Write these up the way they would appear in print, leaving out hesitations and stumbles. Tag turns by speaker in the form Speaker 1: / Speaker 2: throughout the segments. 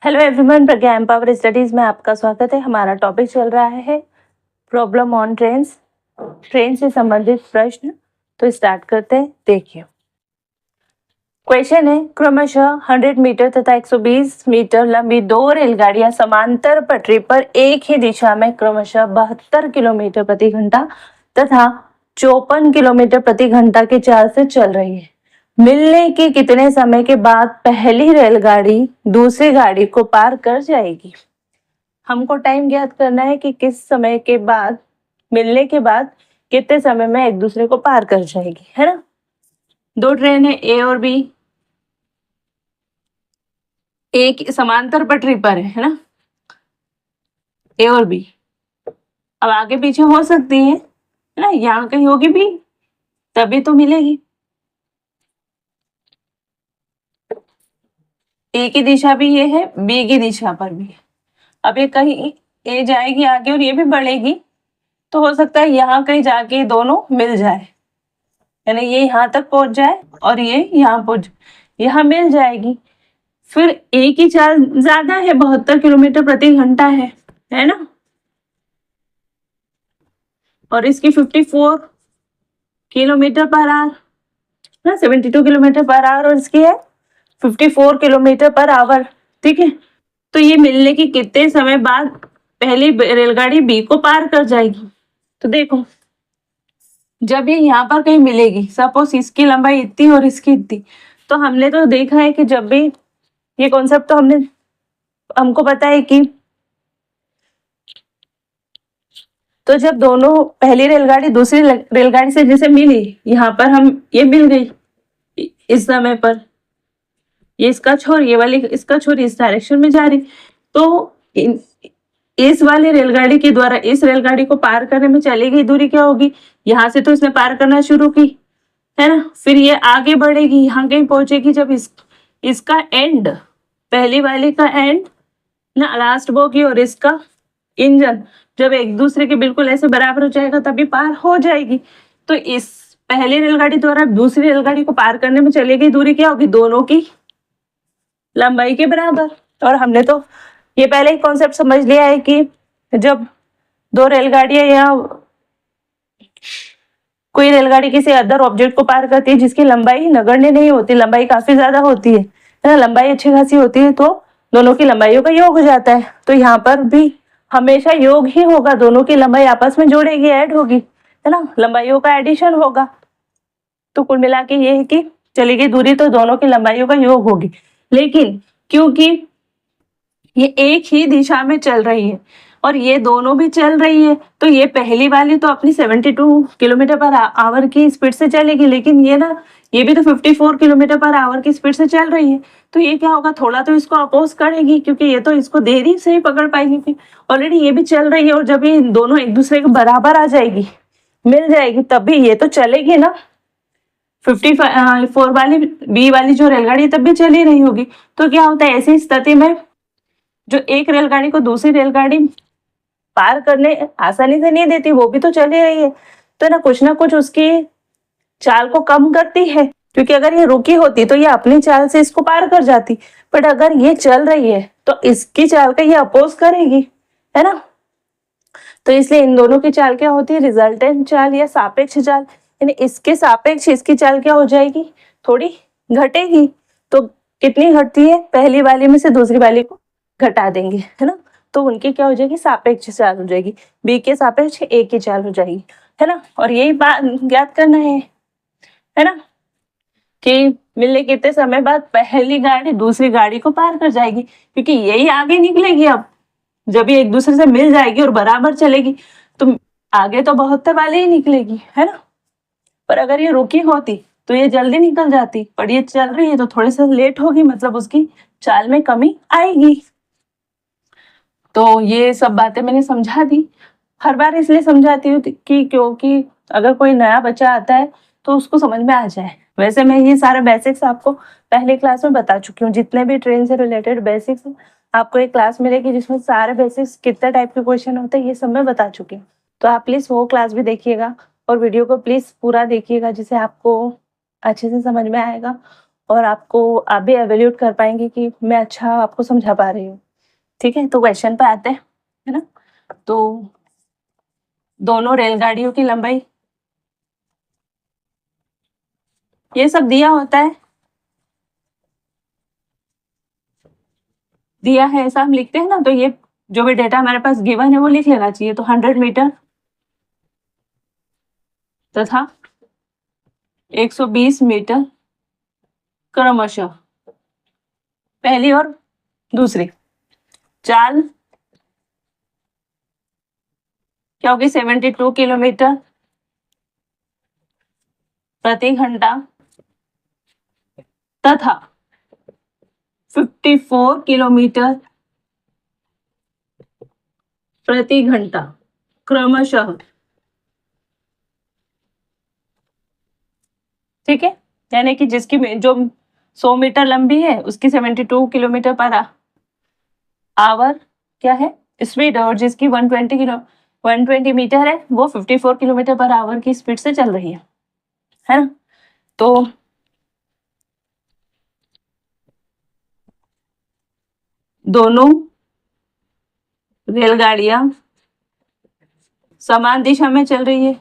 Speaker 1: Hello everyone, प्रज्ञा empower studies में आपका स्वागत है। हमारा टॉपिक चल रहा है प्रॉब्लम ऑन ट्रेन्स, ट्रेन से संबंधित प्रश्न। तो स्टार्ट करते हैं। देखिए, क्वेश्चन है, क्रमशः 100 मीटर तथा 120 मीटर लंबी दो रेलगाड़ियां समांतर पटरी पर एक ही दिशा में क्रमशः 72 किलोमीटर प्रति घंटा तथा 54 किलोमीटर प्रति घंटा की चाल से चल रही है। मिलने के कितने समय के बाद पहली रेलगाड़ी दूसरी गाड़ी को पार कर जाएगी? हमको टाइम ज्ञात करना है कि किस समय के बाद, मिलने के बाद कितने समय में एक दूसरे को पार कर जाएगी, है ना। दो ट्रेन है, ए और बी, एक समांतर पटरी पर है ना, ए और बी। अब आगे पीछे हो सकती है ना, यहाँ कहीं होगी बी, तभी तो मिलेगी। ए की दिशा भी ये है, बी की दिशा पर भी है। अब ये कहीं ए जाएगी आगे और ये भी बढ़ेगी, तो हो सकता है यहाँ कहीं जाके दोनों मिल जाए, यानी ये यहाँ तक पहुंच जाए और ये यहाँ पहुंच, यहाँ मिल जाएगी। फिर ए की चाल ज्यादा है, 72 किलोमीटर प्रति घंटा है ना, और इसकी 54 किलोमीटर पर आवर ना, 72 किलोमीटर पर आवर, और इसकी है 54 किलोमीटर पर आवर। ठीक है, तो ये मिलने की कितने समय बाद पहली रेलगाड़ी बी को पार कर जाएगी? तो देखो, जब ये यहाँ पर कहीं मिलेगी, सपोज इसकी लंबाई इतनी और इसकी इतनी, तो हमने तो देखा है कि जब भी ये कॉन्सेप्ट तो हमको पता है कि तो जब दोनों पहली रेलगाड़ी दूसरी रेलगाड़ी से जैसे मिली, यहाँ पर हम ये मिल गई इस समय पर, ये इसका छोर, ये वाली इसका छोर इस डायरेक्शन में जा रही, तो इस वाली रेलगाड़ी के द्वारा इस रेलगाड़ी को पार करने में चली गई दूरी क्या होगी? यहाँ से तो इसने पार करना शुरू की, है ना, फिर ये आगे बढ़ेगी, यहाँ कहीं पहुंचेगी। जब इसका एंड, पहली वाली का एंड ना, लास्ट बोगी और इसका इंजन जब एक दूसरे के बिल्कुल ऐसे बराबर हो जाएगा तभी पार हो जाएगी। तो इस पहली रेलगाड़ी द्वारा दूसरी रेलगाड़ी को पार करने में चली गई दूरी क्या होगी? दोनों की लंबाई के बराबर। और हमने तो ये पहले ही कॉन्सेप्ट समझ लिया है कि जब दो रेलगाड़ियां या कोई रेलगाड़ी किसी अदर ऑब्जेक्ट को पार करती है जिसकी लंबाई नगण्य नहीं होती, लंबाई काफी ज्यादा होती है ना, लंबाई अच्छी खासी होती है, तो दोनों की लंबाइयों का योग हो जाता है। तो यहाँ पर भी हमेशा योग ही होगा, दोनों की लंबाई आपस में जोड़ेगी, ऐड होगी, है ना, लंबाइयों का एडिशन होगा। तो कुल मिला के ये है कि चली गई दूरी तो दोनों की लंबाइयों का योग होगी। लेकिन क्योंकि ये एक ही दिशा में चल रही है और ये दोनों भी चल रही है, तो ये पहली वाली तो अपनी 72 किलोमीटर पर आवर की स्पीड से चलेगी, लेकिन ये ना, ये भी तो 54 किलोमीटर पर आवर की स्पीड से चल रही है। तो ये क्या होगा, थोड़ा तो इसको अपोज करेगी, क्योंकि ये तो इसको देरी से ही पकड़ पाएगी, थी ऑलरेडी ये भी चल रही है। और जब ये दोनों एक दूसरे के बराबर आ जाएगी, मिल जाएगी, तभी ये तो चलेगी ना। 54 वाली बी वाली जो रेलगाड़ी तब भी चली रही होगी। तो क्या होता है, ऐसी स्थिति में जो एक रेलगाड़ी को दूसरी रेलगाड़ी पार करने आसानी से नहीं देती, वो भी तो चल ही रही है, तो ना कुछ उसकी चाल को कम करती है। क्योंकि अगर ये रुकी होती तो ये अपनी चाल से इसको पार कर जाती, बट अगर ये चल रही है तो इसकी चाल का ये अपोज करेगी, है ना। तो इसलिए इन दोनों की चाल क्या होती है? रिजल्टेंट चाल या सापेक्ष चाल, यानी इसके सापेक्ष इसकी चाल क्या हो जाएगी? थोड़ी घटेगी। तो कितनी घटती है? पहली वाली में से दूसरी वाली को घटा देंगे, है ना, तो उनकी क्या हो जाएगी? सापेक्ष चाल हो जाएगी। बी के सापेक्ष ए की चाल हो जाएगी, है ना। और यही बात ज्ञात करना है ना, कि मिलने कितने समय बाद पहली गाड़ी दूसरी गाड़ी को पार कर जाएगी, क्योंकि यही आगे निकलेगी। अब जब ये एक दूसरे से मिल जाएगी और बराबर चलेगी तो आगे तो 72 वाले ही निकलेगी, है ना। पर अगर ये रुकी होती तो ये जल्दी निकल जाती, पर ये चल रही है तो थोड़ी सा लेट होगी, मतलब उसकी चाल में कमी आएगी। तो ये सब बातें मैंने समझा दी। हर बार इसलिए समझाती हूँ कि क्योंकि अगर कोई नया बच्चा आता है तो उसको समझ में आ जाए। वैसे मैं ये सारे बेसिक्स आपको पहले क्लास में बता चुकी हूँ, जितने भी ट्रेन से रिलेटेड बेसिक्स आपको एक क्लास मिलेगी जिसमें सारे बेसिक्स कितने टाइप के क्वेश्चन होते हैं ये सब मैं बता चुकी हूँ। तो आप प्लीज वो क्लास भी देखिएगा और वीडियो को प्लीज पूरा देखिएगा, जिससे आपको अच्छे से समझ में आएगा और आप भी एवेल्यूट कर पाएंगे कि मैं अच्छा आपको समझा पा रही हूँ। ठीक है, तो क्वेश्चन पे आते हैं, है ना। तो दोनों रेलगाड़ियों की लंबाई, ये सब दिया होता है, दिया है ऐसा हम लिखते हैं ना, तो ये जो भी डेटा हमारे पास गिवन है वो लिख लेना चाहिए। तो 100 मीटर तथा 120 मीटर क्रमशः पहली और दूसरी चाल क्या होगी, 72 किलोमीटर प्रति घंटा तथा 54 किलोमीटर प्रति घंटा क्रमशः। ठीक है, यानी कि जिसकी जो 100 मीटर लंबी है उसकी 72 किलोमीटर पर आवर क्या है स्पीड, और जिसकी 120 मीटर है वो 54 किलोमीटर पर आवर की स्पीड से चल रही है ना। तो दोनों रेलगाड़ियां समान दिशा में चल रही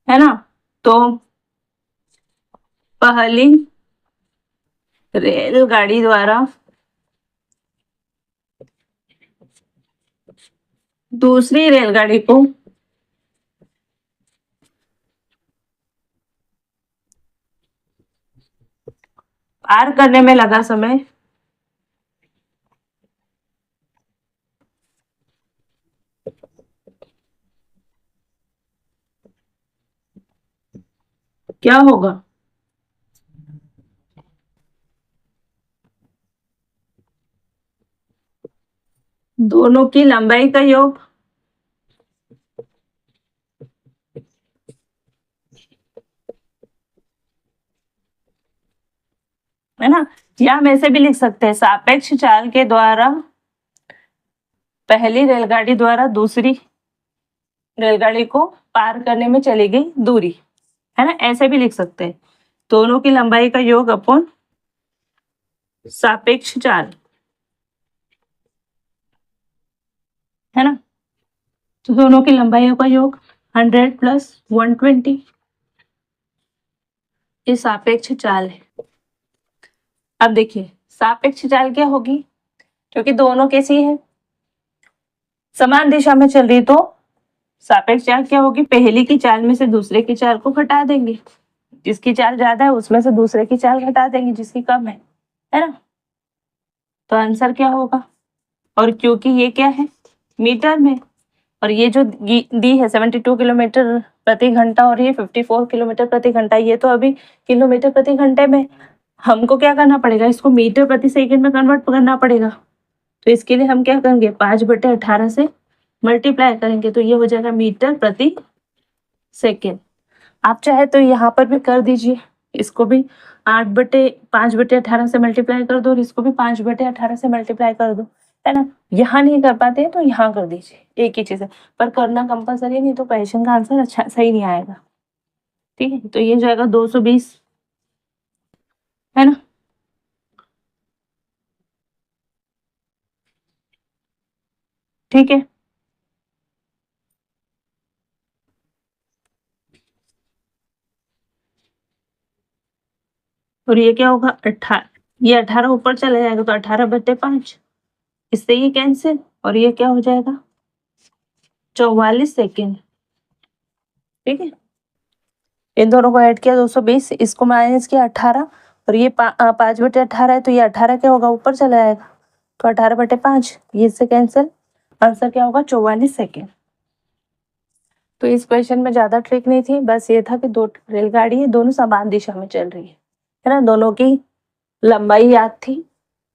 Speaker 1: है ना। तो पहली रेलगाड़ी द्वारा दूसरी रेलगाड़ी को पार करने में लगा समय क्या होगा, दोनों की लंबाई का योग है ना। या हम ऐसे भी लिख सकते हैं, सापेक्ष चाल के द्वारा पहली रेलगाड़ी द्वारा दूसरी रेलगाड़ी को पार करने में चली गई दूरी, है ना, ऐसे भी लिख सकते हैं। दोनों की लंबाई का योग अपॉन सापेक्ष चाल, है ना। तो दोनों की लंबाइयों का योग 100 प्लस 120, ये सापेक्ष चाल है। अब देखिए सापेक्ष चाल क्या होगी, क्योंकि दोनों कैसी है, समान दिशा में चल रही, तो सापेक्ष चाल क्या होगी, पहली की चाल में से दूसरे की चाल को घटा देंगे, जिसकी चाल ज्यादा है उसमें से दूसरे की चाल घटा देंगे जिसकी कम है ना। तो आंसर क्या होगा, और क्योंकि ये क्या है मीटर में, और ये जो दी है 72 किलोमीटर प्रति घंटा और ये 54 किलोमीटर प्रति घंटा, ये तो अभी किलोमीटर प्रति घंटे में, हमको क्या करना पड़ेगा, इसको मीटर प्रति सेकंड में कन्वर्ट करना पड़ेगा। तो इसके लिए हम क्या करेंगे, 5/18 से मल्टीप्लाई करेंगे, तो ये हो जाएगा मीटर प्रति सेकेंड। आप चाहे तो यहाँ पर भी कर दीजिए, इसको भी 5/18 से मल्टीप्लाई कर दो और इसको भी 5/18 से मल्टीप्लाई कर दो, है ना। यहाँ नहीं कर पाते हैं तो यहाँ कर दीजिए, एक ही चीज है, पर करना कंपलसरी नहीं तो क्वेश्चन का आंसर अच्छा सही नहीं आएगा। ठीक है, तो ये जाएगा 220, है ना। ठीक है, और ये क्या होगा 18, ये 18 ऊपर चला जाएगा तो 18/5, इससे ये कैंसिल, और ये क्या हो जाएगा 44 सेकेंड। ठीक है, इन दोनों को ऐड किया 220, इसको माइनस किया 18, और ये 5/18 है तो ये 18 क्या होगा ऊपर चला जाएगा, तो 18/5, ये इससे कैंसिल, आंसर क्या होगा 44 सेकेंड। तो इस क्वेश्चन में ज्यादा ट्रिक नहीं थी, बस ये था कि दो रेलगाड़ी है, दोनों समान दिशा में चल रही है ना, दोनों की लंबाई याद थी,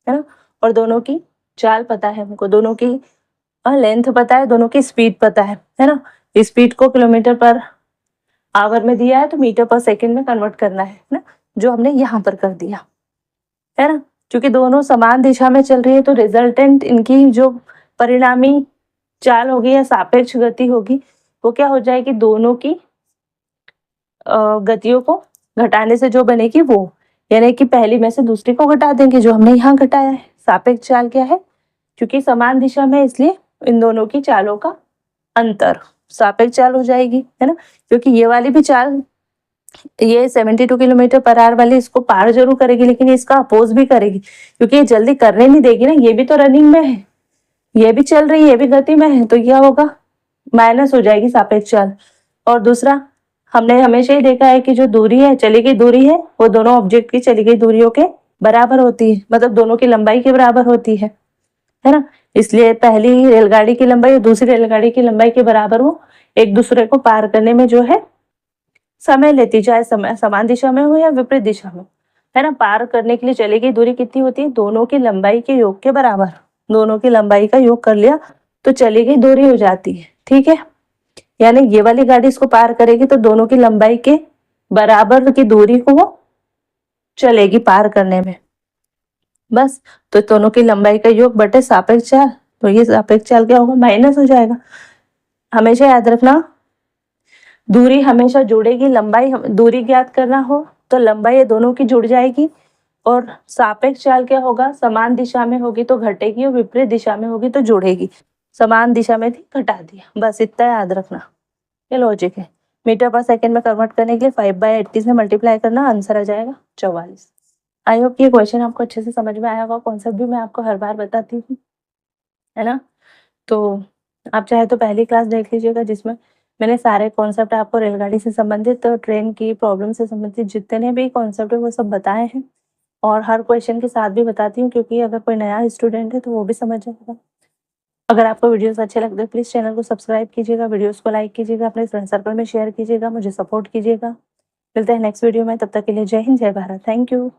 Speaker 1: है ना, और दोनों की चाल पता है हमको, दोनों की लेंथ पता है, दोनों की स्पीड पता है ना। स्पीड को किलोमीटर पर आवर में दिया है तो मीटर पर सेकंड में कन्वर्ट करना है ना, जो हमने यहाँ पर कर दिया, है ना। क्योंकि दोनों समान दिशा में चल रही है तो रिजल्टेंट इनकी जो परिणामी चाल होगी या सापेक्ष गति होगी वो क्या हो जाएगी, दोनों की गतियों को घटाने से जो बनेगी वो, यानी कि पहली में से दूसरी को घटा देंगे, जो हमने यहाँ घटाया है। सापेक्ष चाल क्या है, क्योंकि समान दिशा में इसलिए इन दोनों की चालों का अंतर सापेक्ष चाल हो जाएगी, है ना। क्योंकि ये वाली भी चाल, ये 72 किलोमीटर पर आवर वाली इसको पार जरूर करेगी, लेकिन इसका अपोज भी करेगी, क्योंकि ये जल्दी करने नहीं देगी ना, ये भी तो रनिंग में है, ये भी चल रही है, ये भी गति में है, तो क्या होगा, माइनस हो जाएगी सापेक्ष चाल। और दूसरा, हमने हमेशा ही देखा है कि जो दूरी है, चली गई दूरी है, वो दोनों ऑब्जेक्ट की चली गई दूरियों के बराबर होती है, मतलब दोनों की लंबाई के बराबर होती है ना। इसलिए पहली रेलगाड़ी की लंबाई और दूसरी रेलगाड़ी की लंबाई के बराबर वो एक दूसरे को पार करने में जो है समय लेती, चाहे समय समान दिशा में हो या विपरीत दिशा में, है ना। पार करने के लिए चली गई दूरी कितनी होती है, दोनों की लंबाई के योग के बराबर, दोनों की लंबाई का योग कर लिया तो चली गई दूरी हो जाती है, ठीक है। यानी ये वाली गाड़ी इसको पार करेगी तो दोनों की लंबाई के बराबर की दूरी को वो चलेगी पार करने में, बस। तो दोनों की लंबाई का योग बटे सापेक्ष चाल, तो ये सापेक्ष चाल क्या होगा, माइनस हो जाएगा। हमेशा याद रखना, दूरी हमेशा जुड़ेगी, लंबाई दूरी ज्ञात करना हो तो लंबाई ये दोनों की जुड़ जाएगी, और सापेक्ष चाल क्या होगा, समान दिशा में होगी तो घटेगी और विपरीत दिशा में होगी तो जुड़ेगी। समान दिशा में थी, घटा दिया, बस इतना याद रखना, ये लॉजिक है। मीटर पर सेकंड में कन्वर्ट करने के लिए 5/80 से मल्टीप्लाई करना, आंसर आ जाएगा 44। आई होप ये क्वेश्चन आपको अच्छे से समझ में आया होगा, कॉन्सेप्ट भी मैं आपको हर बार बताती हूँ, है ना। तो आप चाहे तो पहली क्लास देख लीजिएगा, जिसमें मैंने सारे कॉन्सेप्ट आपको रेलगाड़ी से संबंधित, तो ट्रेन की प्रॉब्लम से संबंधित जितने भी कॉन्सेप्ट है वो सब बताए हैं, और हर क्वेश्चन के साथ भी बताती हूँ, क्योंकि अगर कोई नया स्टूडेंट है तो वो भी समझ जाएगा। अगर आपको वीडियोस अच्छे लगते हैं प्लीज़ चैनल को सब्सक्राइब कीजिएगा, वीडियोस को लाइक कीजिएगा, अपने फ्रेंड सर्कल में शेयर कीजिएगा, मुझे सपोर्ट कीजिएगा। मिलते हैं नेक्स्ट वीडियो में, तब तक के लिए जय हिंद, जय भारत, थैंक यू।